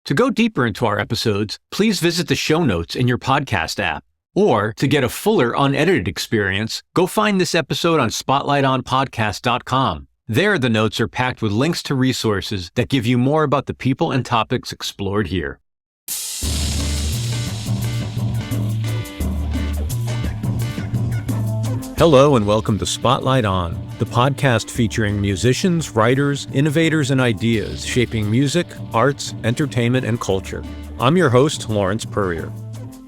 To go deeper into our episodes, please visit the show notes in your podcast app. Or, to get a fuller, unedited experience, go find this episode on spotlightonpodcast.com. There, the notes are packed with links to resources that give you more about the people and topics explored here. Hello and welcome to Spotlight On, the podcast featuring musicians, writers, innovators, and ideas shaping music, arts, entertainment, and culture. I'm your host, Lawrence Purrier.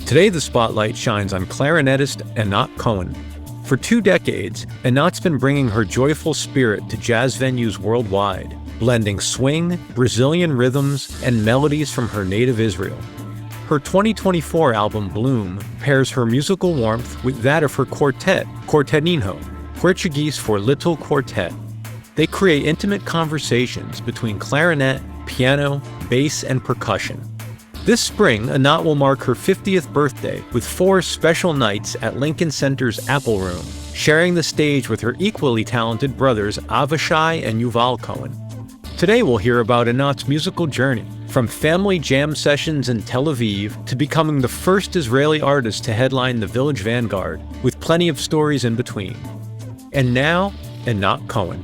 Today, the spotlight shines on clarinetist Anat Cohen. For 2 decades, Anat's been bringing her joyful spirit to jazz venues worldwide, blending swing, Brazilian rhythms, and melodies from her native Israel. Her 2024 album, Bloom, pairs her musical warmth with that of her quartet, Quartetinho, Portuguese for little quartet. They create intimate conversations between clarinet, piano, bass, and percussion. This spring, Anat will mark her 50th birthday with 4 special nights at Lincoln Center's Appel Room, sharing the stage with her equally talented brothers Avishai and Yuval Cohen. Today we'll hear about Anat's musical journey, from family jam sessions in Tel Aviv to becoming the first Israeli artist to headline the Village Vanguard, with plenty of stories in between. And now, Anat Cohen.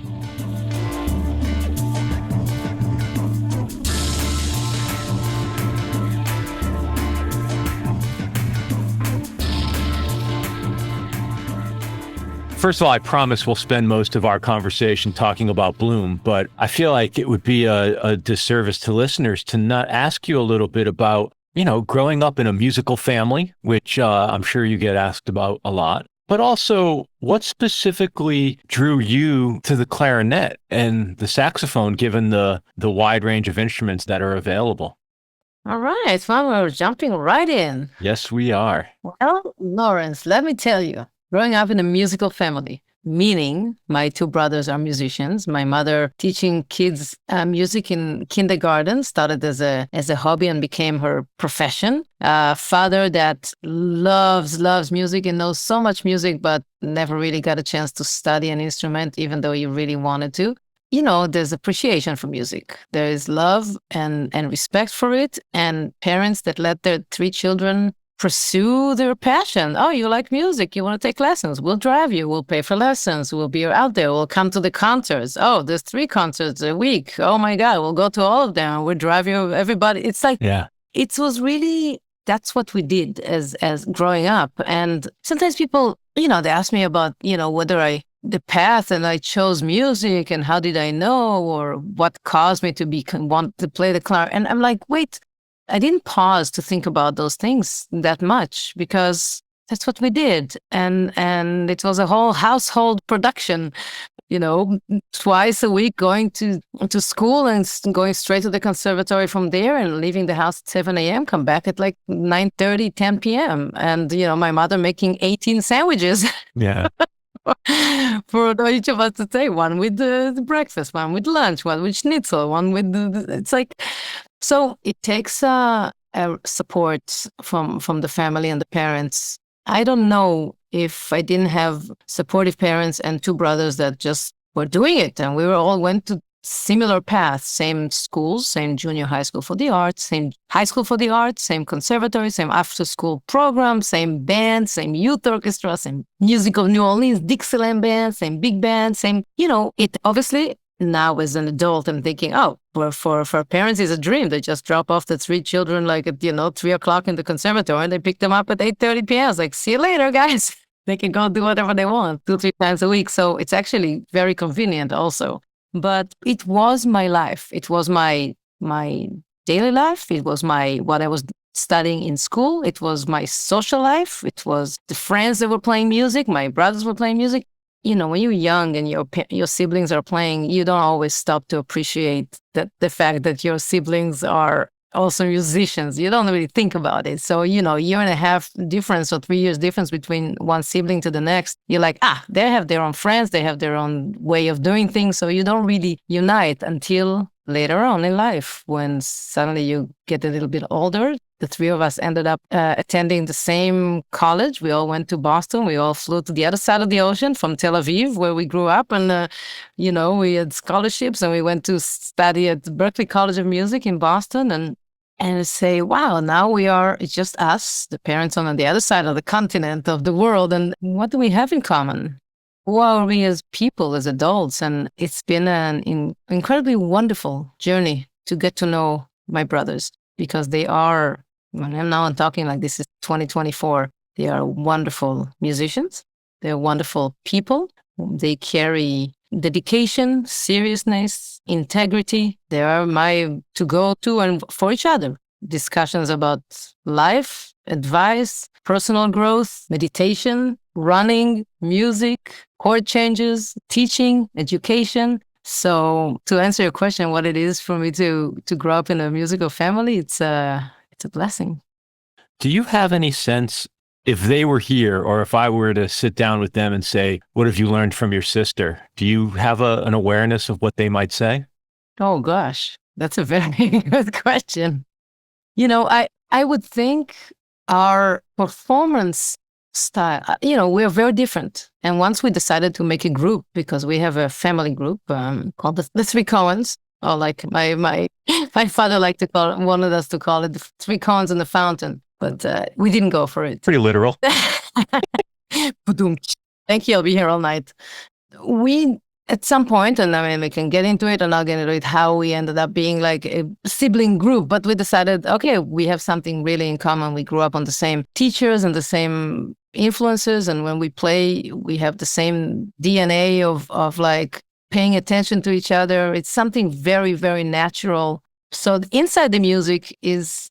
First of all, I promise we'll spend most of our conversation talking about Bloom, but I feel like it would be a disservice to listeners to not ask you a little bit about, growing up in a musical family, which I'm sure you get asked about a lot, but also what specifically drew you to the clarinet and the saxophone, given the wide range of instruments that are available. All right, well, we're jumping right in. Yes, we are. Well, Lawrence, let me tell you. Growing up in a musical family, meaning my 2 brothers are musicians. My mother teaching kids music in kindergarten started as a hobby and became her profession. Father that loves music and knows so much music, but never really got a chance to study an instrument, even though he really wanted to. There's appreciation for music. There is love and respect for it, and parents that let their 3 children pursue their passion. Oh, you like music, you want to take lessons, we'll drive you, we'll pay for lessons, we'll be out there, we'll come to the concerts. Oh, there's 3 concerts a week. Oh my God, we'll go to all of them, we'll drive you, everybody. It's like, It was really, that's what we did as growing up. And sometimes people, they ask me about, whether the path and I chose music and how did I know, or what caused me to want to play the clarinet. And I'm like, wait, I didn't pause to think about those things that much because that's what we did. And it was a whole household production, twice a week going to school and going straight to the conservatory from there and leaving the house at 7 a.m., come back at like 9:30, 10 p.m. And, my mother making 18 sandwiches. Yeah. For each of us to take, one with the breakfast, one with lunch, one with schnitzel, one with it's like... So it takes a support from the family and the parents. I don't know if I didn't have supportive parents and 2 brothers that just were doing it. And we all went to similar paths, same schools, same junior high school for the arts, same high school for the arts, same conservatory, same after school program, same band, same youth orchestra, same Music of New Orleans, Dixieland band, same big band, same, it obviously... Now as an adult, I'm thinking, for parents, it's a dream. They just drop off the 3 children like at 3 o'clock in the conservatory, and they pick them up at 8:30 p.m. It's like, see you later, guys. They can go do whatever they want 2-3 times a week. So it's actually very convenient also. But it was my life. It was my daily life. It was what I was studying in school. It was my social life. It was the friends that were playing music. My brothers were playing music. When you're young and your siblings are playing, you don't always stop to appreciate the fact that your siblings are also musicians. You don't really think about it. So, 1.5 year difference or 3 years difference between one sibling to the next, you're like, they have their own friends, they have their own way of doing things. So you don't really unite until later on in life, when suddenly you get a little bit older. The 3 of us ended up attending the same college. We all went to Boston. We all flew to the other side of the ocean from Tel Aviv, where we grew up. And, we had scholarships, and we went to study at Berklee College of Music in Boston. And and say, wow, now it's just us, the parents on the other side of the continent of the world. And what do we have in common? Who are we as people, as adults? And it's been an incredibly wonderful journey to get to know my brothers, because they are, when I'm talking like this is 2024, they are wonderful musicians. They're wonderful people. They carry dedication, seriousness, integrity. They are my to go to and for each other. Discussions about life, advice, personal growth, meditation, running, music, chord changes, teaching, education. So to answer your question, what it is for me to grow up in a musical family, it's a blessing. Do you have any sense, if they were here, or if I were to sit down with them and say, what have you learned from your sister? Do you have an awareness of what they might say? Oh, gosh, that's a very good question. I would think our performance style, we're very different. And once we decided to make a group, because we have a family group called the Three Cohens, or like my father wanted us to call it the Three Cohens and the Fountain, but we didn't go for it. Pretty literal. Thank you. I'll be here all night. We, at some point, and I mean, we can get into it, and I'll get into it, how we ended up being like a sibling group. But we decided, okay, we have something really in common. We grew up on the same teachers and the same influences. And when we play, we have the same DNA of like paying attention to each other. It's something very, very natural. So inside the music is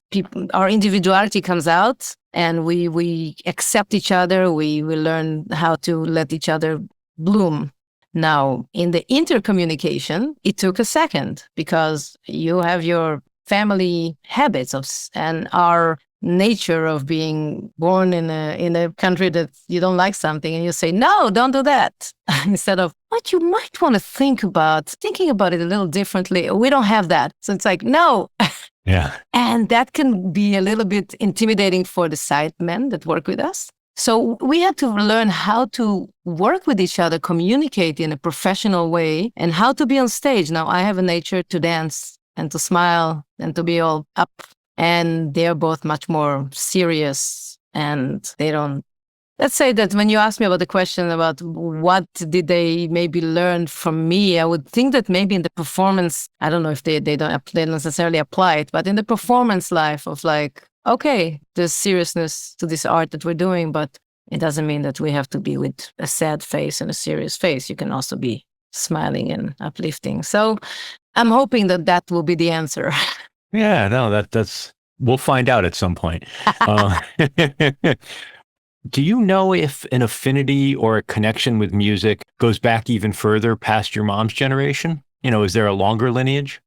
our individuality comes out, and we accept each other. We learn how to let each other bloom. Now, in the intercommunication, it took a second, because you have your family habits and our nature of being born in a country that you don't like something, and you say, no, don't do that. Instead of, what you might want to thinking about it a little differently. We don't have that. So it's like, no. Yeah. And that can be a little bit intimidating for the side men that work with us. So we had to learn how to work with each other, communicate in a professional way, and how to be on stage. Now, I have a nature to dance and to smile and to be all up, and they're both much more serious, and they don't. Let's say that when you ask me about the question about what did they maybe learn from me, I would think that maybe in the performance, I don't know if they don't necessarily apply it, but in the performance life of like, okay, there's seriousness to this art that we're doing, but it doesn't mean that we have to be with a sad face and a serious face. You can also be smiling and uplifting. So I'm hoping that will be the answer. Yeah, no, that's we'll find out at some point. Do you know if an affinity or a connection with music goes back even further past your mom's generation? Is there a longer lineage?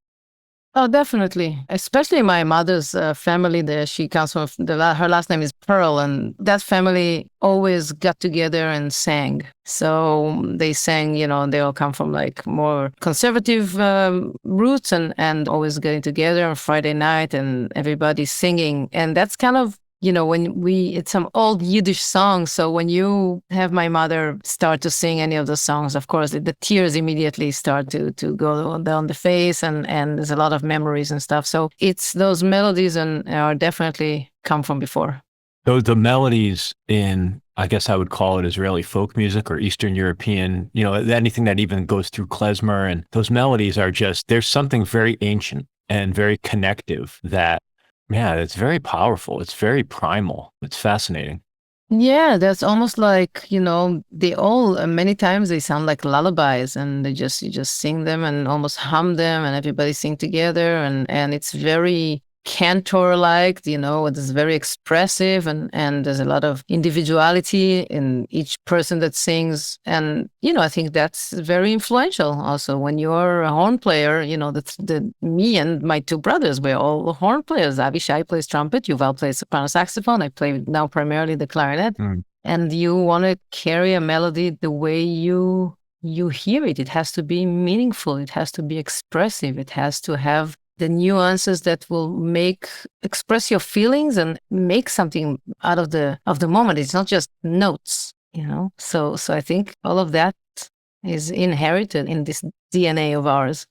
Oh, definitely. Especially my mother's family. She comes from her last name is Pearl, and that family always got together and sang. So they sang. They all come from like more conservative roots, and always getting together on Friday night, and everybody's singing. And that's kind of it's some old Yiddish songs. So when you have my mother start to sing any of the songs, of course, the tears immediately start to go down the face, and there's a lot of memories and stuff. So it's those melodies and are definitely come from before. The melodies in, I guess I would call it Israeli folk music or Eastern European, anything that even goes through klezmer, and those melodies are just, there's something very ancient and very connective that, yeah, it's very powerful. It's very primal. It's fascinating. Yeah, that's almost like, they all, many times they sound like lullabies, and you just sing them and almost hum them, and everybody sing together. And it's very cantor-like, it's very expressive, and there's a lot of individuality in each person that sings. And, I think that's very influential also. When you're a horn player, me and my two brothers, we're all horn players. Avishai plays trumpet, Yuval plays soprano saxophone. I play now primarily the clarinet. And you want to carry a melody the way you hear it. It has to be meaningful. It has to be expressive. It has to have the nuances that will express your feelings and make something out of the moment. It's not just notes, So I think all of that is inherited in this DNA of ours.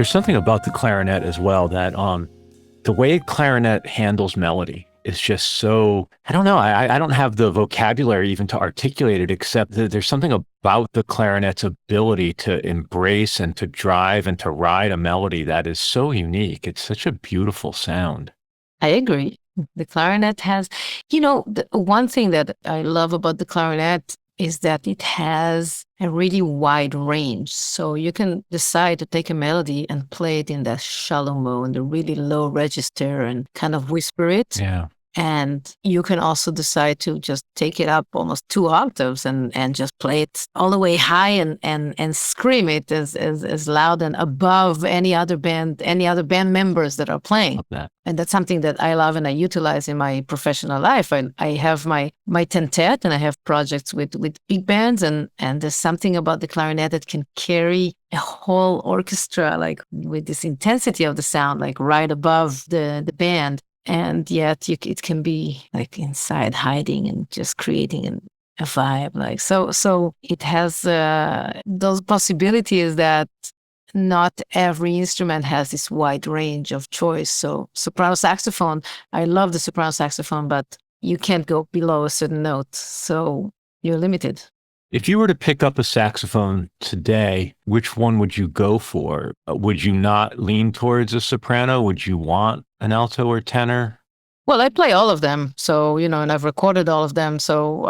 There's something about the clarinet as well that the way clarinet handles melody is just so, I don't know, I don't have the vocabulary even to articulate it, except that there's something about the clarinet's ability to embrace and to drive and to ride a melody that is so unique. It's such a beautiful sound. I agree. The clarinet has, the one thing that I love about the clarinet is that it has a really wide range. So you can decide to take a melody and play it in the shallow mode, the really low register, and kind of whisper it. Yeah. And you can also decide to just take it up almost 2 octaves and just play it all the way high and scream it as loud and above any other band members that are playing. Love that. And that's something that I love and I utilize in my professional life. I have my tentet and I have projects with big bands, and there's something about the clarinet that can carry a whole orchestra, like with this intensity of the sound, like right above the band. And yet it can be like inside hiding and just creating a vibe. Like so it has those possibilities that not every instrument has this wide range of choice. So soprano saxophone, I love the soprano saxophone, but you can't go below a certain note. So you're limited. If you were to pick up a saxophone today, which one would you go for? Would you not lean towards a soprano? Would you want an alto or tenor? Well, I play all of them. So, and I've recorded all of them. So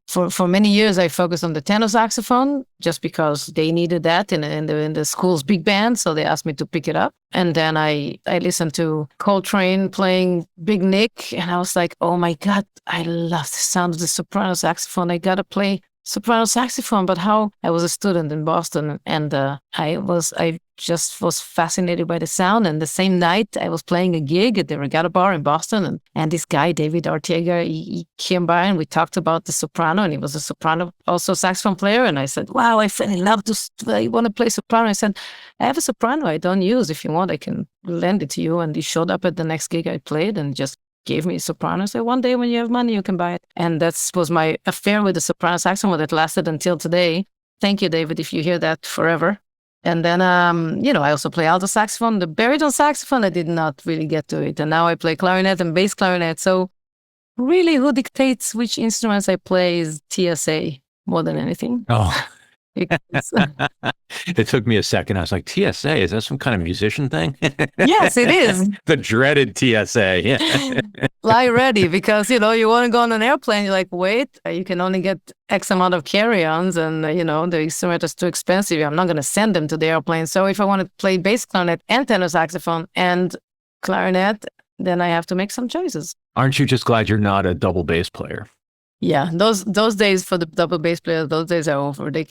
for many years, I focused on the tenor saxophone just because they needed that in the school's big band. So they asked me to pick it up. And then I listened to Coltrane playing Big Nick. And I was like, oh my God, I love the sound of the soprano saxophone. I got to play soprano saxophone. But how? I was a student in Boston, and I just was fascinated by the sound. And the same night I was playing a gig at the Regatta Bar in Boston, and this guy David Arteaga, he came by and we talked about the soprano, and he was a soprano, also saxophone player. And I said, wow, I fell in love I want to play soprano. I said, I have a soprano I don't use. If you want, I can lend it to you. And he showed up at the next gig I played and just gave me a soprano. So one day when you have money, you can buy it. And that was my affair with the soprano saxophone that lasted until today. Thank you, David, if you hear that forever. And then, I also play alto saxophone. The baritone saxophone, I did not really get to it. And now I play clarinet and bass clarinet. So really, who dictates which instruments I play is TSA more than anything. Oh. It took me a second. I was like, TSA, is that some kind of musician thing? Yes, it is. The dreaded TSA. Yeah. Fly ready, because, you want to go on an airplane. You're like, wait, you can only get X amount of carry-ons, and, the instrument is too expensive. I'm not going to send them to the airplane. So if I want to play bass clarinet and tenor saxophone and clarinet, then I have to make some choices. Aren't you just glad you're not a double bass player? Yeah, those days for the double bass players, those days are over. They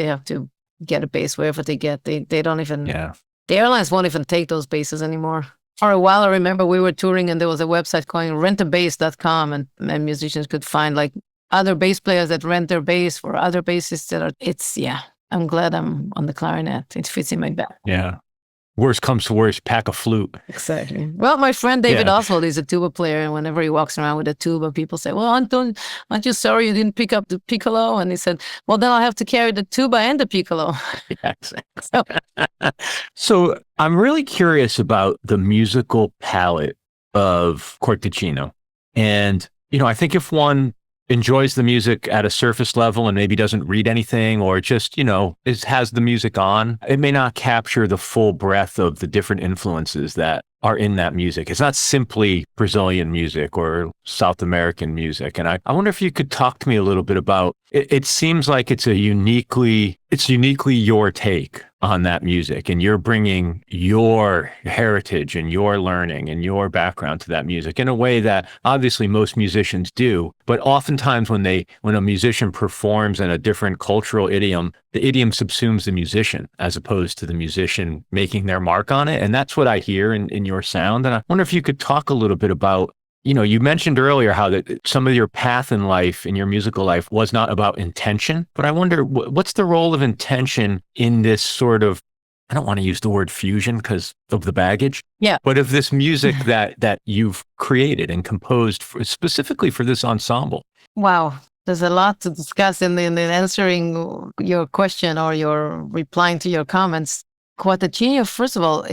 have to get a bass wherever they get. They don't even, the airlines won't even take those basses anymore. For a while, I remember we were touring and there was a website called rentabass.com, and musicians could find like other bass players that rent their bass for other bassists I'm glad I'm on the clarinet. It fits in my bag. Yeah. Worst comes to worst, pack a flute. Exactly. Well, my friend David Oswald is a tuba player, and whenever he walks around with a tuba, people say, well, Anton, aren't you sorry you didn't pick up the piccolo? And he said, well, then I'll have to carry the tuba and the piccolo. Yeah, exactly. So I'm really curious about the musical palette of Quartetinho. And, I think if one enjoys the music at a surface level and maybe doesn't read anything, or just, has the music on, it may not capture the full breadth of the different influences that are in that music. It's not simply Brazilian music or South American music. And I wonder if you could talk to me a little bit about, it seems like it's uniquely your take on that music, and you're bringing your heritage and your learning and your background to that music in a way that obviously most musicians do. But oftentimes when a musician performs in a different cultural idiom, the idiom subsumes the musician as opposed to the musician making their mark on it. And that's what I hear in your sound. And I wonder if you could talk a little bit about, you mentioned earlier how that some of your path in life, in your musical life, was not about intention. But I wonder, what's the role of intention in this sort of, I don't want to use the word fusion because of the baggage. Yeah. But of this music that you've created and composed specifically for this ensemble. Wow. There's a lot to discuss in answering your question or your replying to your comments. Quartetinho, first of all,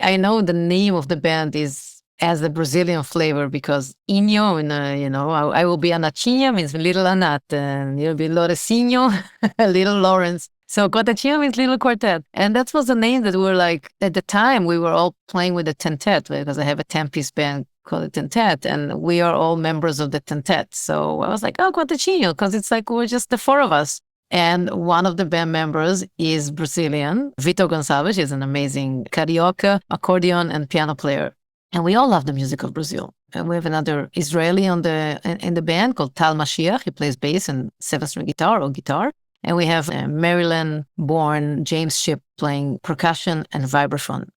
I know the name of the band is as a Brazilian flavor because Inho, I will be Anatinha means little Anat, and you'll be Lorecinho, little Lawrence. So Quartetinho means little quartet. And that was the name that we were like, at the time, we were all playing with the tentet because I have a 10-piece band called the tentet, and we are all members of the tentet. So I was like, oh, Quartetinho, because it's like we're just the four of us. And one of the band members is Brazilian. Vitor Gonçalves is an amazing carioca, accordion, and piano player. And we all love the music of Brazil. And we have another Israeli in the band called Tal Mashiach. He plays bass and 7-string guitar or guitar. And we have a Maryland-born James Shipp playing percussion and vibraphone.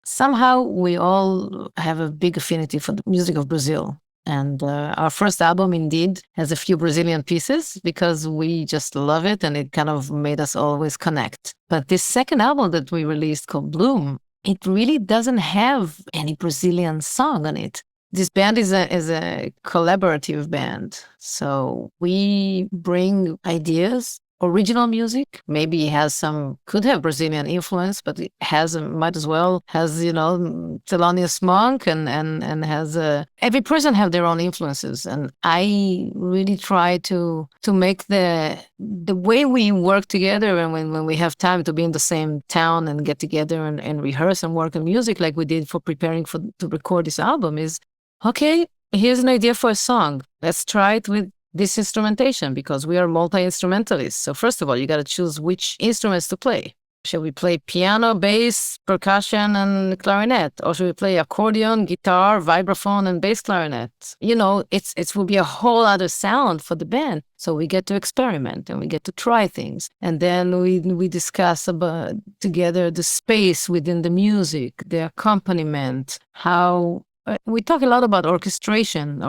Somehow we all have a big affinity for the music of Brazil. And our first album indeed has a few Brazilian pieces because we just love it and it kind of made us always connect. But this second album that we released called Bloom, it really doesn't have any Brazilian song on it. This band is a collaborative band. So we bring ideas, original music. Maybe it has could have Brazilian influence, but it might as well has, Thelonious Monk and has every person have their own influences. And I really try to make the way we work together and when we have time to be in the same town and get together and rehearse and work on music like we did for preparing to record this album is, okay, here's an idea for a song. Let's try it with this instrumentation because we are multi-instrumentalists. So first of all, you got to choose which instruments to play. Shall we play piano, bass, percussion, and clarinet? Or should we play accordion, guitar, vibraphone, and bass clarinet? It will be a whole other sound for the band. So we get to experiment and we get to try things. And then we discuss about together the space within the music, the accompaniment, how we talk a lot about orchestration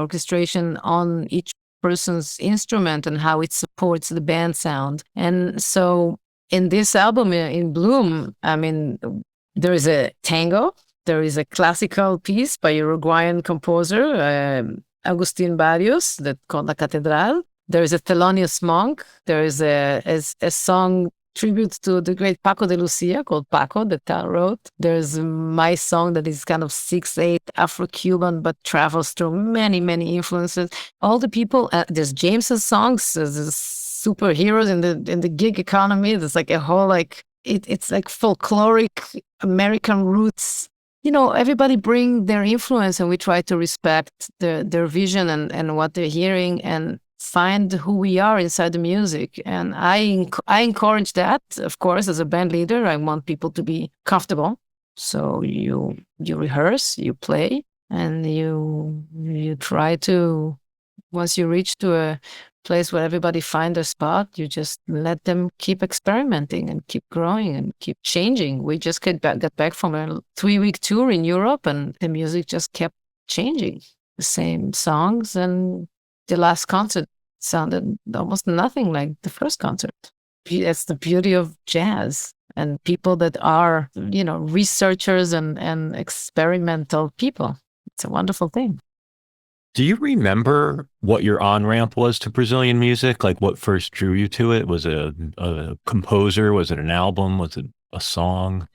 on each person's instrument and how it supports the band sound. And so in this album, in Bloom, there is a tango, there is a classical piece by Uruguayan composer, Agustín Barrios, that called La Catedral. There is a Thelonious Monk. There is a song tribute to the great Paco de Lucia called Paco that Tal wrote. There's my song that is kind of 6/8 Afro-Cuban but travels through many, many influences. All the people, there's James's songs, there's superheroes in the gig economy. There's like a whole it's like folkloric American roots. Everybody bring their influence and we try to respect their vision and what they're hearing and find who we are inside the music. And I encourage that, of course, as a band leader. I want people to be comfortable. So you rehearse, you play, and you try to, once you reach to a place where everybody find their spot, you just let them keep experimenting and keep growing and keep changing. We just got back from a 3-week tour in Europe and the music just kept changing. The same songs, and the last concert sounded almost nothing like the first concert. That's the beauty of jazz and people that are, researchers and experimental people. It's a wonderful thing. Do you remember what your on-ramp was to Brazilian music? Like what first drew you to it? Was it a composer? Was it an album? Was it a song?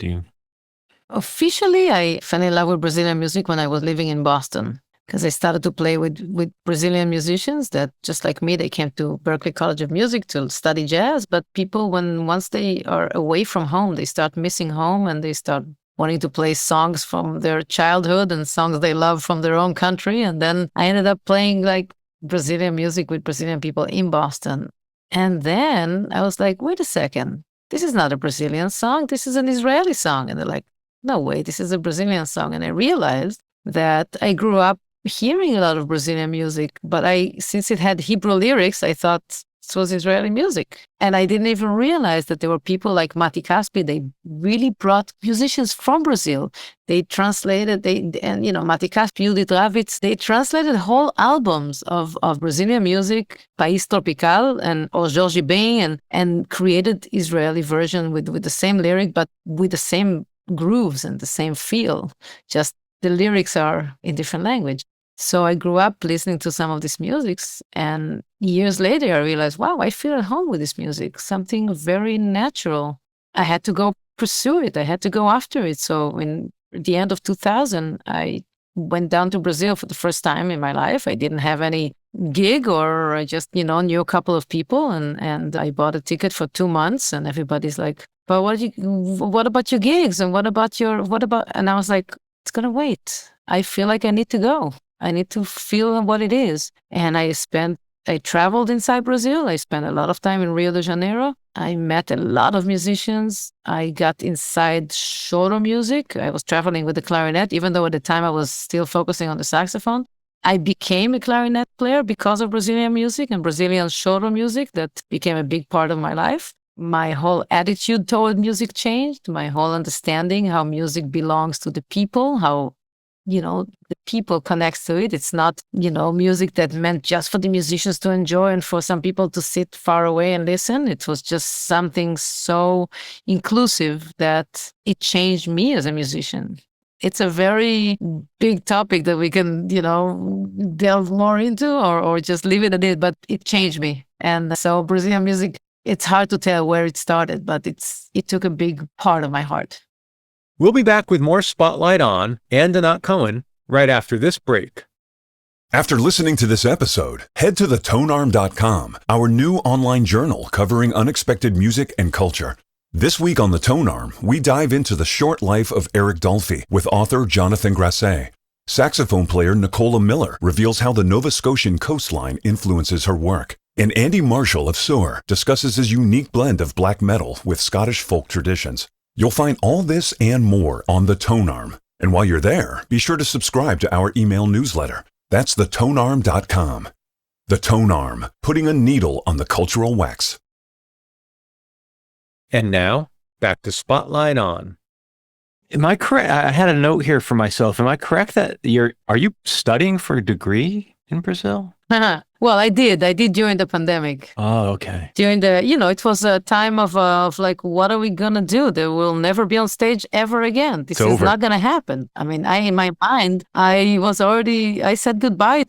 Officially, I fell in love with Brazilian music when I was living in Boston. Because I started to play with Brazilian musicians that, just like me, they came to Berklee College of Music to study jazz. But people, once they are away from home, they start missing home and they start wanting to play songs from their childhood and songs they love from their own country. And then I ended up playing like Brazilian music with Brazilian people in Boston. And then I was like, wait a second, this is not a Brazilian song. This is an Israeli song. And they're like, no way, this is a Brazilian song. And I realized that I grew up hearing a lot of Brazilian music, but since it had Hebrew lyrics, I thought it was Israeli music. And I didn't even realize that there were people like Mati Caspi. They really brought musicians from Brazil. They translated, Mati Caspi, Judith Ravitz, they translated whole albums of Brazilian music, País Tropical or Jorge Ben, and created Israeli version with the same lyric, but with the same grooves and the same feel. Just the lyrics are in different language. So I grew up listening to some of these musics, and years later I realized, wow, I feel at home with this music, something very natural. I had to go pursue it. I had to go after it. So in the end of 2000, I went down to Brazil for the first time in my life. I didn't have any gig, or I just, knew a couple of people, and I bought a ticket for 2 months, and everybody's like, but what about your gigs? And what about, and I was like, it's going to wait. I feel like I need to go. I need to feel what it is. And I traveled inside Brazil. I spent a lot of time in Rio de Janeiro. I met a lot of musicians. I got inside choro music. I was traveling with the clarinet, even though at the time I was still focusing on the saxophone. I became a clarinet player because of Brazilian music and Brazilian choro music. That became a big part of my life. My whole attitude toward music changed. My whole understanding how music belongs to the people, how the people connects to it. It's not, music that meant just for the musicians to enjoy and for some people to sit far away and listen. It was just something so inclusive that it changed me as a musician. It's a very big topic that we can, delve more into or just leave it at it, but it changed me. And so Brazilian music, it's hard to tell where it started, but it took a big part of my heart. We'll be back with more Spotlight On and Anat Cohen right after this break. After listening to this episode, head to thetonearm.com, our new online journal covering unexpected music and culture. This week on The Tone Arm, we dive into the short life of Eric Dolphy with author Jonathan Grasset. Saxophone player Nicola Miller reveals how the Nova Scotian coastline influences her work. And Andy Marshall of Soar discusses his unique blend of black metal with Scottish folk traditions. You'll find all this and more on The Tone Arm. And while you're there, be sure to subscribe to our email newsletter. That's thetonearm.com. The Tone Arm, putting a needle on the cultural wax. And now, back to Spotlight On. Am I correct? I had a note here for myself. Am I correct that are you studying for a degree in Brazil? Well, I did during the pandemic. Oh, okay. During the, it was a time of like, what are we going to do? They will never be on stage ever again. This is not going to happen. I mean, in my mind, I said goodbye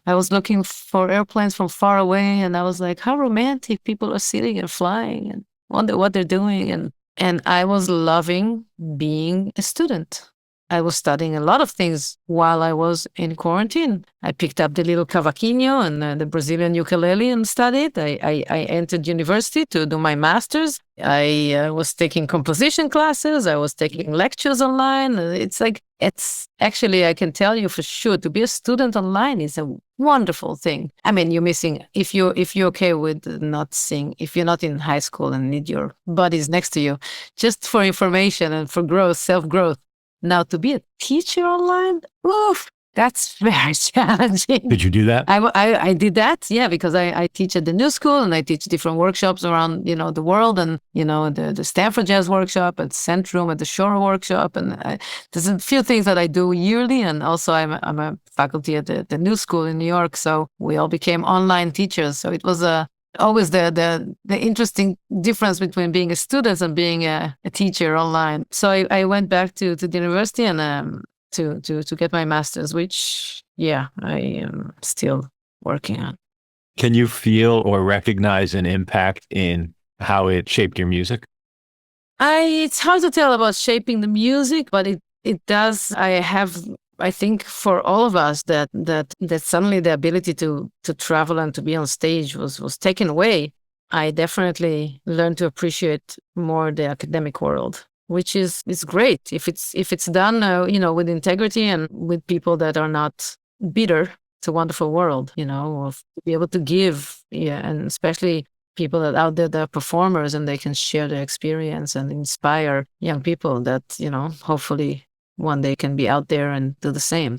I was looking for airplanes from far away, and I was like, how romantic. People are sitting and flying and wonder what they're doing. And I was loving being a student. I was studying a lot of things while I was in quarantine. I picked up the little cavaquinho and the Brazilian ukulele and studied. I entered university to do my master's. I was taking composition classes. I was taking lectures online. It's actually, I can tell you for sure, to be a student online is a wonderful thing. I mean, you're missing, if you're okay with not sing, if you're not in high school and need your buddies next to you, just for information and for growth, self-growth. Now, to be a teacher online, oof, that's very challenging. Did you do that? I did that, yeah, because I teach at the New School and I teach different workshops around, the world, and, the Stanford Jazz Workshop at Centrum, at the Choro Workshop. And there's a few things that I do yearly. And also I'm a faculty at the New School in New York. So we all became online teachers. So it was always the interesting difference between being a student and being a teacher online. So I went back to the university and to get my master's, which, I am still working on. Can you feel or recognize an impact in how it shaped your music? It's hard to tell about shaping the music, but it does. I think for all of us that suddenly the ability to travel and to be on stage was taken away. I definitely learned to appreciate more the academic world, which is great if it's done with integrity and with people that are not bitter. It's a wonderful world, of to be able to give, and especially people that out there that are performers and they can share their experience and inspire young people that hopefully one day can be out there and do the same.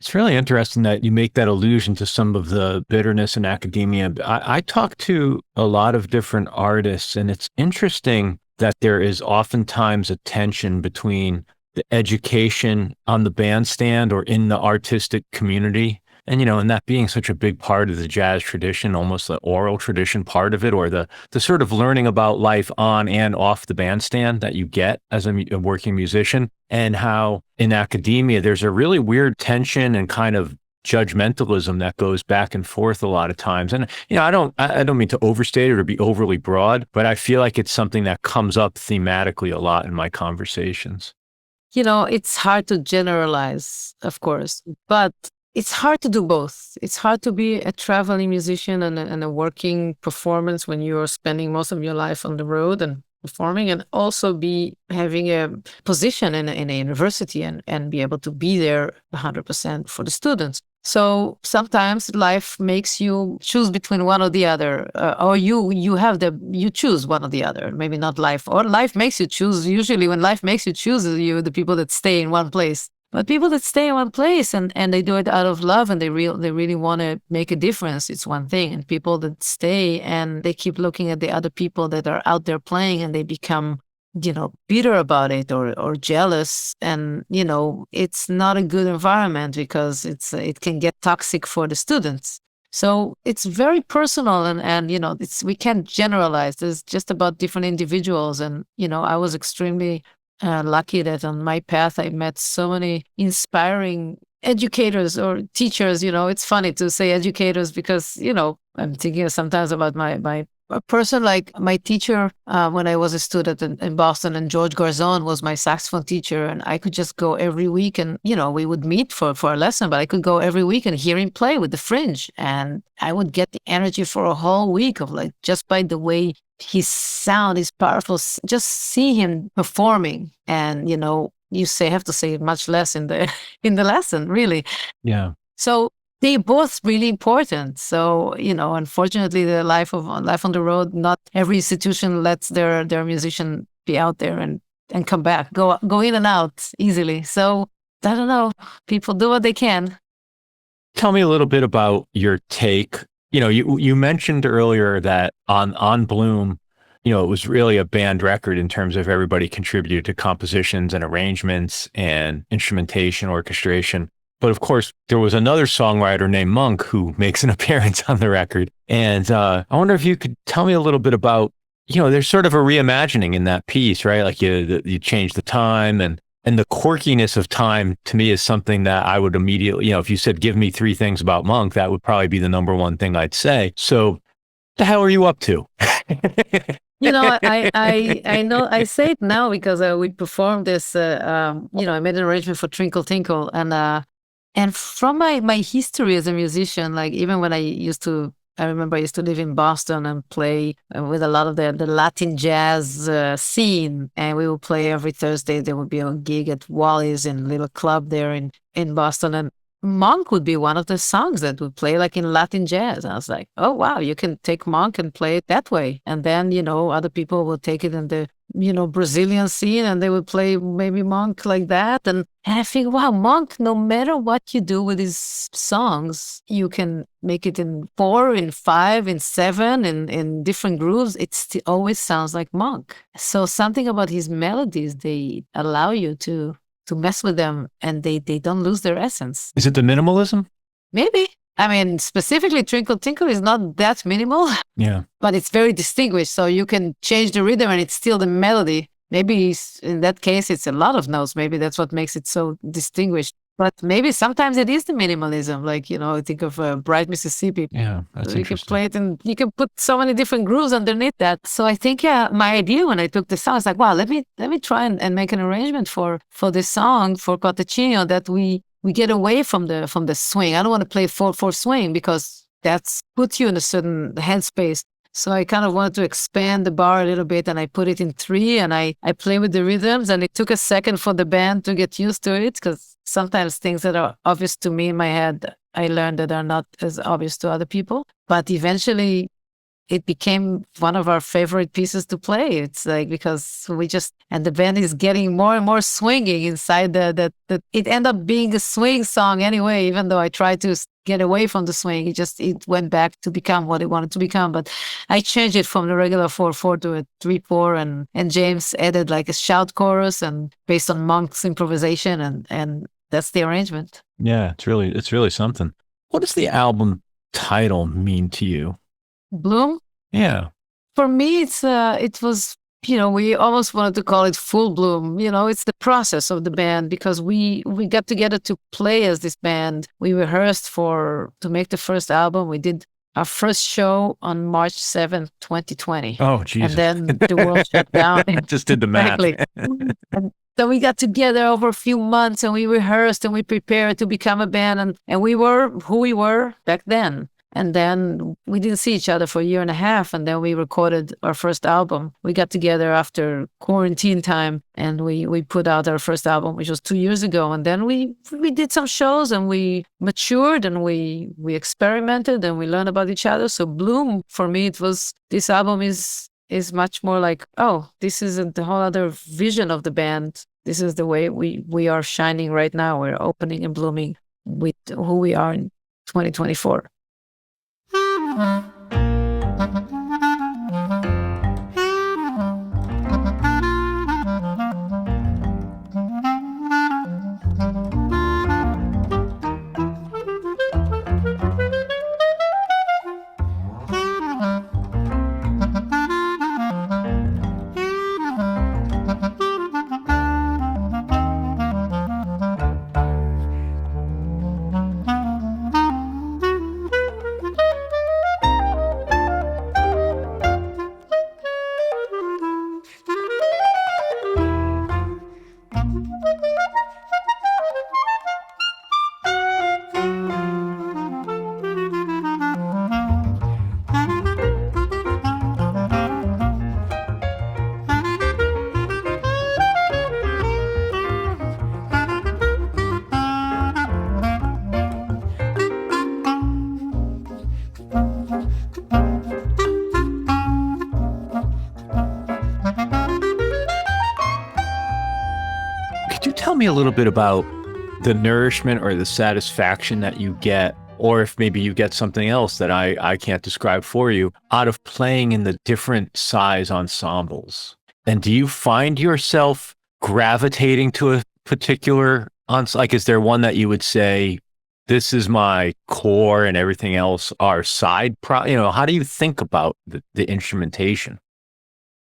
It's really interesting that you make that allusion to some of the bitterness in academia. I talk to a lot of different artists, and it's interesting that there is oftentimes a tension between the education on the bandstand or in the artistic community. And, and that being such a big part of the jazz tradition, almost the oral tradition part of it, or the sort of learning about life on and off the bandstand that you get as a working musician, and how in academia, there's a really weird tension and kind of judgmentalism that goes back and forth a lot of times. And, I don't mean to overstate it or be overly broad, but I feel like it's something that comes up thematically a lot in my conversations. It's hard to generalize, of course, but it's hard to do both. It's hard to be a traveling musician and a working performance when you're spending most of your life on the road and performing, and also be having a position in a university and be able to be there 100% for the students. So sometimes life makes you choose between one or the other, or you choose one or the other. Maybe not life, or life makes you choose. Usually when life makes you choose, you're the people that stay in one place. But people that stay in one place and they do it out of love and they really want to make a difference, it's one thing. And people that stay and they keep looking at the other people that are out there playing and they become, bitter about it or jealous. And, it's not a good environment because it can get toxic for the students. So it's very personal and we can't generalize. It's just about different individuals. And, I was extremely lucky that on my path I met so many inspiring educators or teachers. It's funny to say educators because, I'm thinking sometimes about a person like my teacher when I was a student in Boston, and George Garzon was my saxophone teacher, and I could just go every week and, we would meet for a lesson, but I could go every week and hear him play with the fringe, and I would get the energy for a whole week of just by the way his sound is powerful. Just see him performing, and have to say much less in the lesson, really. Yeah. So they're both really important. So unfortunately, the life on the road, not every institution lets their musician be out there and come back, go in and out easily. So I don't know. People do what they can. Tell me a little bit about your take. You mentioned earlier that on Bloom, it was really a band record in terms of everybody contributed to compositions and arrangements and instrumentation, orchestration. But of course, there was another songwriter named Monk who makes an appearance on the record. And I wonder if you could tell me a little bit about, there's sort of a reimagining in that piece, right? Like you change the time and the quirkiness of time to me is something that I would immediately, if you said, give me 3 things about Monk, that would probably be the number one thing I'd say. So the hell are you up to? I know I say it now because we performed this, I made an arrangement for Trinkle Tinkle, and from my history as a musician, like even when I remember I used to live in Boston and play with a lot of the Latin jazz scene, and we would play every Thursday. There would be a gig at Wally's in a little club there in Boston, and Monk would be one of the songs that would play like in Latin jazz. I was like, oh wow, you can take Monk and play it that way. And then, other people will take it in the, Brazilian scene and they would play maybe Monk like that. And I think, wow, Monk, no matter what you do with his songs, you can make it in 4, in 5, in 7, in different grooves. It always sounds like Monk. So something about his melodies, they allow you to mess with them and they don't lose their essence. Is it the minimalism? Maybe. I mean, specifically Trinkle Tinkle is not that minimal. Yeah. But it's very distinguished. So you can change the rhythm and it's still the melody. Maybe in that case, it's a lot of notes. Maybe that's what makes it so distinguished. But maybe sometimes it is the minimalism. Like, think of Bright Mississippi. Yeah, that's so you interesting. can play it and you can put so many different grooves underneath that. So I think, my idea when I took the song, I was like, wow, let me try and make an arrangement for this song, for Quartetinho, that we get away from the swing. I don't want to play 4/4 swing because that's puts you in a certain headspace. So I kind of wanted to expand the bar a little bit, and I put it in 3, and I play with the rhythms, and it took a second for the band to get used to it, because sometimes things that are obvious to me in my head, I learned that are not as obvious to other people. But eventually it became one of our favorite pieces to play. It's like, because and the band is getting more and more swinging inside that it ended up being a swing song anyway, even though I tried to get away from the swing. It went back to become what it wanted to become. But I changed it from the regular 4/4 to a 3/4, and James added like a shout chorus and based on Monk's improvisation, and that's the arrangement. Yeah, it's really something. What does the album title mean to you? Bloom? Yeah. For me, it was we almost wanted to call it full bloom. It's the process of the band, because we got together to play as this band. We rehearsed to make the first album. We did our first show on March 7th, 2020. Oh, Jesus. And then the world shut down. Just did the math. Exactly. And so we got together over a few months, and we rehearsed and we prepared to become a band. And we were who we were back then. And then we didn't see each other for a year and a half. And then we recorded our first album. We got together after quarantine time, and we put out our first album, which was 2 years ago. And then we did some shows, and we matured, and we experimented, and we learned about each other. So Bloom, for me, this album is much more like, oh, this is the whole other vision of the band. This is the way we are shining right now. We're opening and blooming with who we are in 2024. Tell me a little bit about the nourishment or the satisfaction that you get, or if maybe you get something else that I can't describe for you, out of playing in the different size ensembles. And do you find yourself gravitating to a particular like, is there one that you would say, this is my core and everything else are side how do you think about the instrumentation?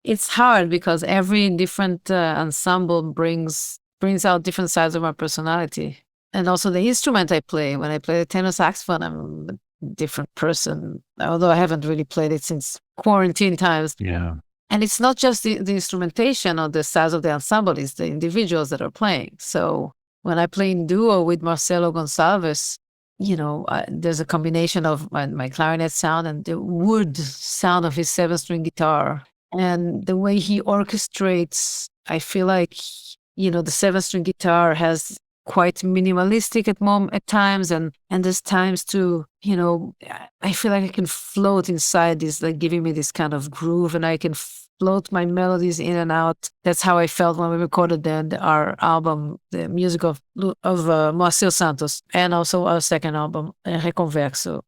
It's hard because every different ensemble brings out different sides of my personality. And also the instrument I play. When I play the tenor saxophone, I'm a different person, although I haven't really played it since quarantine times. Yeah. And it's not just the instrumentation or the size of the ensemble, it's the individuals that are playing. So when I play in duo with Marcelo Gonçalves, there's a combination of my clarinet sound and the wood sound of his 7-string guitar. And the way he orchestrates, I feel like, the 7-string guitar has quite minimalistic at times, and there's times to, I feel like I can float inside this, like giving me this kind of groove, and I can float my melodies in and out. That's how I felt when we recorded our album, the music of Moacir Santos, and also our second album, Reconverso.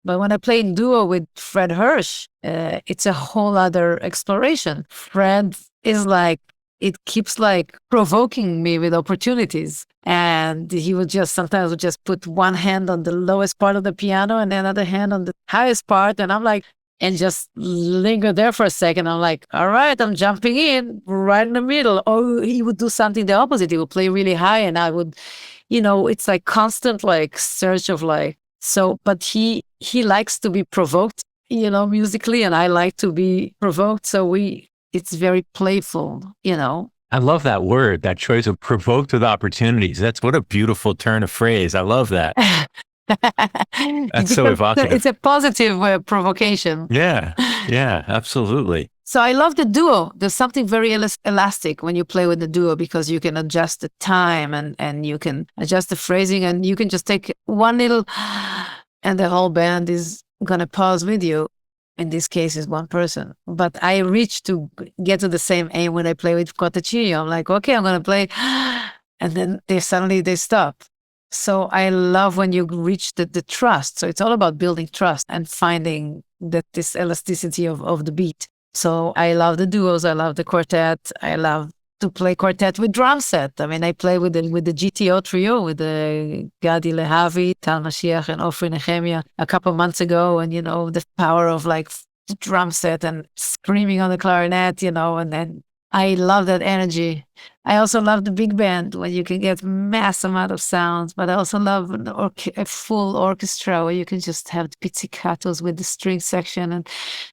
But when I play in duo with Fred Hirsch, it's a whole other exploration. Fred is like, it keeps like provoking me with opportunities. And he would sometimes put one hand on the lowest part of the piano and another hand on the highest part. And I'm like, and just linger there for a second. I'm like, all right, I'm jumping in right in the middle. Or he would do something the opposite. He would play really high and I would, it's like constant like search of like, so, but he likes to be provoked, musically, and I like to be provoked. So it's very playful, I love that word, that choice of provoked with opportunities. That's what a beautiful turn of phrase. I love that. That's so evocative. It's a positive provocation. Yeah, absolutely. So I love the duo. There's something very elastic when you play with the duo because you can adjust the time and you can adjust the phrasing and you can just take one little and the whole band is going to pause with you. In this case, is one person. But I reach to get to the same aim when I play with Quartetinho. I'm like, okay, I'm going to play. And then they stop. So I love when you reach the trust. So it's all about building trust and finding this elasticity of the beat. So I love the duos. I love the quartet. I love to play quartet with drum set. I mean, I play with the GTO trio with the Gadi Lehavi, Tal Mashiach, and Ofri Nehemia a couple of months ago. And, the power of like the drum set and screaming on the clarinet, and then I love that energy. I also love the big band when you can get mass amount of sounds, but I also love a full orchestra where you can just have the pizzicatos with the string section. And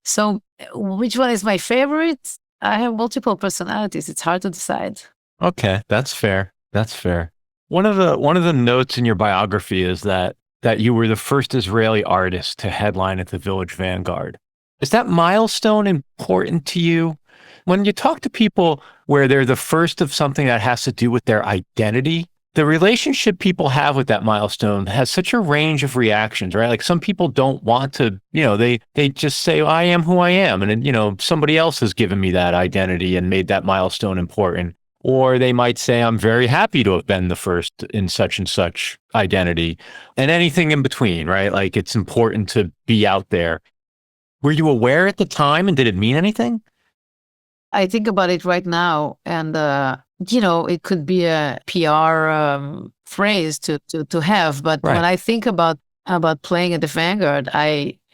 so which one is my favorite? I have multiple personalities. It's hard to decide. Okay, that's fair. That's fair. One of the notes in your biography is that you were the first Israeli artist to headline at the Village Vanguard. Is that milestone important to you? When you talk to people where they're the first of something that has to do with their identity, the relationship people have with that milestone has such a range of reactions, right? Like some people don't want to, they just say, I am who I am. And then, somebody else has given me that identity and made that milestone important. Or they might say, I'm very happy to have been the first in such and such identity, and anything in between, right? Like it's important to be out there. Were you aware at the time, and did it mean anything? I think about it right now, and it could be a PR phrase to have, but Right. when I think about playing at the Vanguard,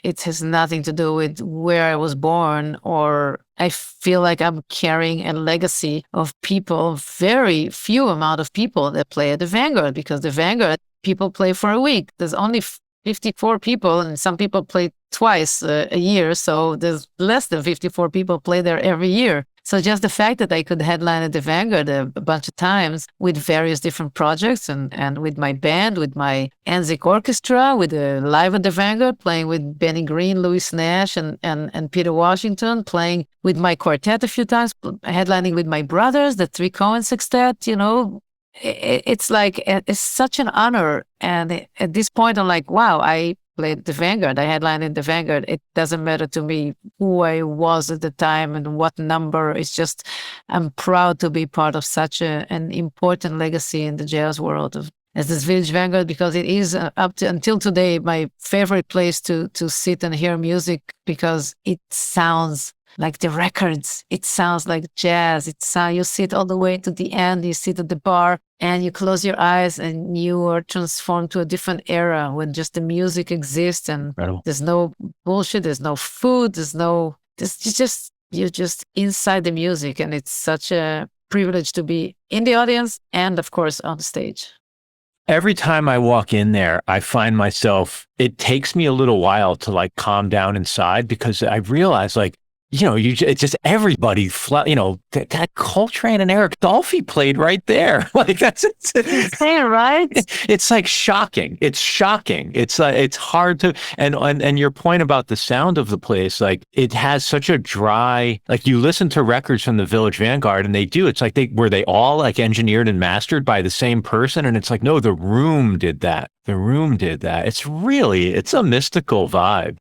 it has nothing to do with where I was born, or I feel like I'm carrying a legacy of people, very few amount of people that play at the Vanguard, because the Vanguard people play for a week. There's only 54 people, and some people play twice a year. So there's less than 54 people play there every year. So just the fact that I could headline at the Vanguard a bunch of times with various different projects and with my band, with my Anzik Orchestra, with the Live at the Vanguard, playing with Benny Green, Louis Nash, and Peter Washington, playing with my quartet a few times, headlining with my brothers, the Three Cohen Sextet, it's like, it's such an honor. And at this point, I'm like, wow, I played the Vanguard. I headlined in the Vanguard. It doesn't matter to me who I was at the time and what number. It's just, I'm proud to be part of such an important legacy in the jazz world as this Village Vanguard, because it is until today my favorite place to sit and hear music, because it sounds like the records. It sounds like jazz. You sit all the way to the end, you sit at the bar and you close your eyes and you are transformed to a different era when just the music exists and Incredible. There's no bullshit, there's no food, you're just inside the music, and it's such a privilege to be in the audience and of course on stage. Every time I walk in there, I find myself, it takes me a little while to like calm down inside, because I realize it's just everybody, that Coltrane and Eric Dolphy played right there. Like that's insane, right? It's like shocking. It's shocking. It's hard to, and your point about the sound of the place, like it has such a dry, like you listen to records from the Village Vanguard and it's like were they all like engineered and mastered by the same person? And it's like, no, the room did that. The room did that. It's a mystical vibe.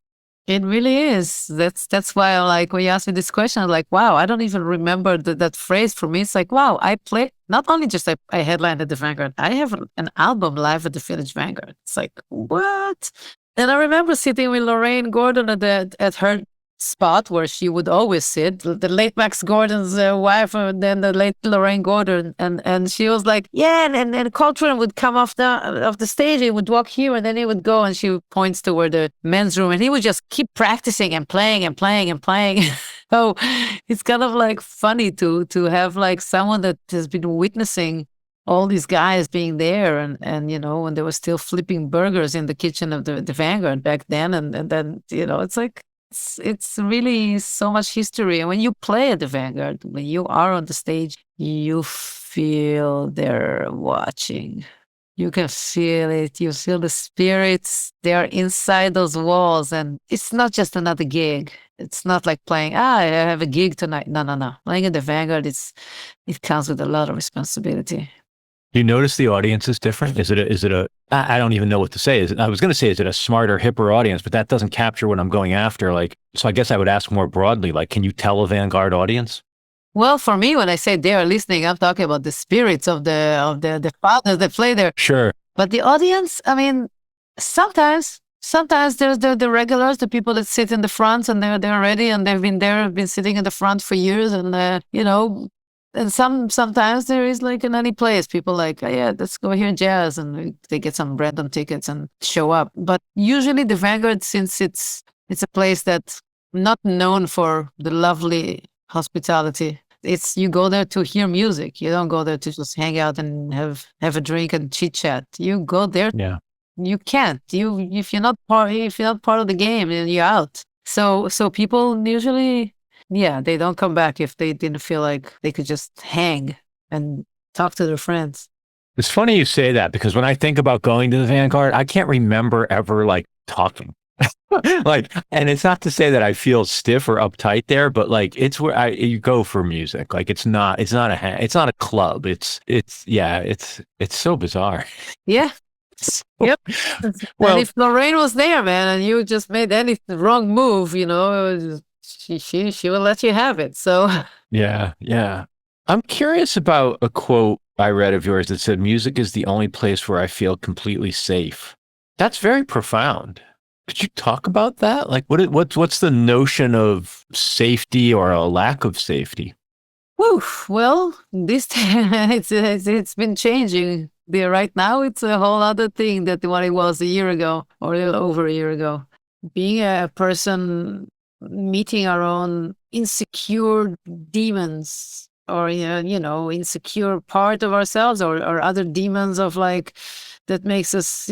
It really is. That's why, like, when you asked me this question, I'm like, wow, I don't even remember that phrase. For me, it's like, wow, I play not only just I headlined at the Vanguard, I have an album live at the Village Vanguard. It's like, what? And I remember sitting with Lorraine Gordon at her spot where she would always sit, the late Max Gordon's wife, and then the late Lorraine Gordon, and she was like, yeah, and Coltrane would come off the stage, he would walk here and then he would go, and she points toward the men's room and he would just keep practicing and playing and playing and playing. So it's kind of like funny to have like someone that has been witnessing all these guys being there, and when they were still flipping burgers in the kitchen of the Vanguard back then, and then it's like it's really so much history. And when you play at the Vanguard, when you are on the stage, you feel they're watching. You can feel it. You feel the spirits. They are inside those walls, and it's not just another gig. It's not like playing, I have a gig tonight. No. Playing at the Vanguard, it comes with a lot of responsibility. You notice the audience is different? Is it I don't even know what to say. I was going to say, is it a smarter, hipper audience? But that doesn't capture what I'm going after. So I guess I would ask more broadly, can you tell a Vanguard audience? Well, for me, when I say they are listening, I'm talking about the spirits of the fathers that play there. Sure. But the audience, I mean, sometimes there's the regulars, the people that sit in the front, and they're ready, and they've been sitting in the front for years, and and sometimes there is like in any place, people like, oh, yeah, let's go hear jazz, and they get some random tickets and show up. But usually the Vanguard, since it's a place that not known for the lovely hospitality. It's you go there to hear music. You don't go there to just hang out and have a drink and chit chat. You go there. Yeah. You can't. If you're not part of the game, then you're out. So people usually, yeah, they don't come back if they didn't feel like they could just hang and talk to their friends. It's funny you say that, because when I think about going to the Vanguard, I can't remember ever like talking. Like, and it's not to say that I feel stiff or uptight there, but like it's where you go for music. Like it's not a club. It's so bizarre. Yeah. Yep. Well, and if Lorraine was there, man, and you just made any wrong move, she will let you have it. So yeah. I'm curious about a quote I read of yours that said, "Music is the only place where I feel completely safe." That's very profound. Could you talk about that? Like, what's the notion of safety or a lack of safety? Whew, well, this it's been changing. Right now, it's a whole other thing than what it was a year ago or a little over a year ago. Being a person meeting our own insecure demons, or insecure part of ourselves, or other demons of like that makes us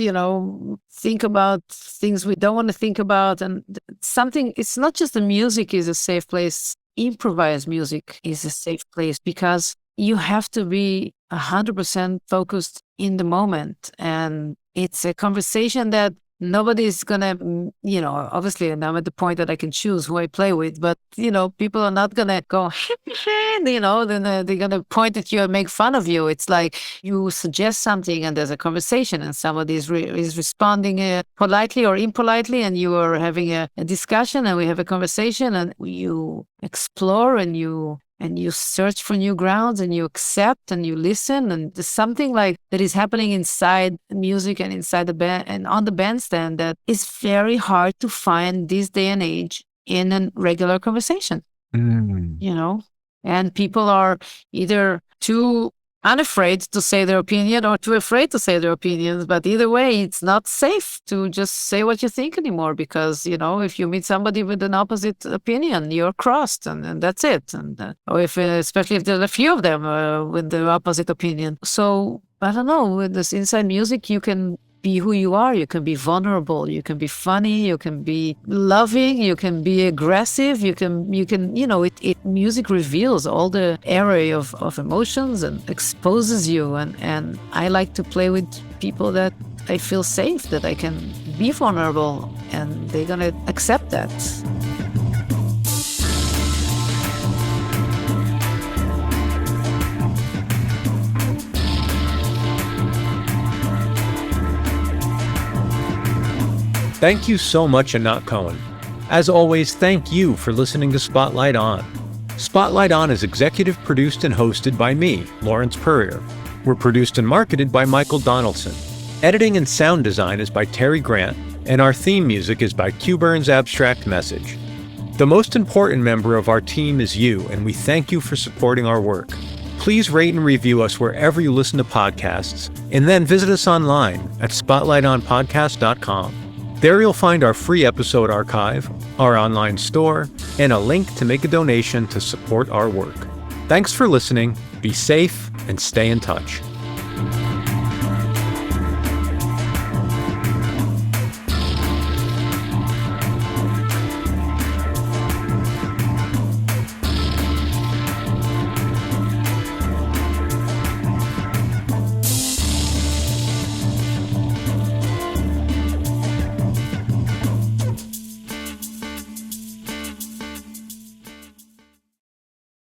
think about things we don't want to think about. And it's not just the music is a safe place. Improvised music is a safe place because you have to be 100% focused in the moment, and it's a conversation that nobody's gonna, obviously, and I'm at the point that I can choose who I play with, but, people are not gonna go, then they're gonna point at you and make fun of you. It's like you suggest something and there's a conversation and somebody is responding politely or impolitely, and you are having a discussion and we have a conversation and you explore and you search for new grounds and you accept and you listen, and there's something like that is happening inside music and inside the band and on the bandstand that is very hard to find this day and age in a regular conversation. And people are either too unafraid to say their opinion or too afraid to say their opinions. But either way, it's not safe to just say what you think anymore, because, if you meet somebody with an opposite opinion, you're crossed and that's it. And or especially if there's a few of them with the opposite opinion. So I don't know, with this inside music, you can be who you are. You can be vulnerable. You can be funny. You can be loving. You can be aggressive. You can. Music reveals all the array of emotions and exposes you. And I like to play with people that I feel safe, that I can be vulnerable, and they're gonna accept that. Thank you so much, Anat Cohen. As always, thank you for listening to Spotlight On. Spotlight On is executive produced and hosted by me, Lawrence Purrier. We're produced and marketed by Michael Donaldson. Editing and sound design is by Terry Grant, and our theme music is by Q-Burn's Abstract Message. The most important member of our team is you, and we thank you for supporting our work. Please rate and review us wherever you listen to podcasts, and then visit us online at spotlightonpodcast.com. There you'll find our free episode archive, our online store, and a link to make a donation to support our work. Thanks for listening, be safe, and stay in touch.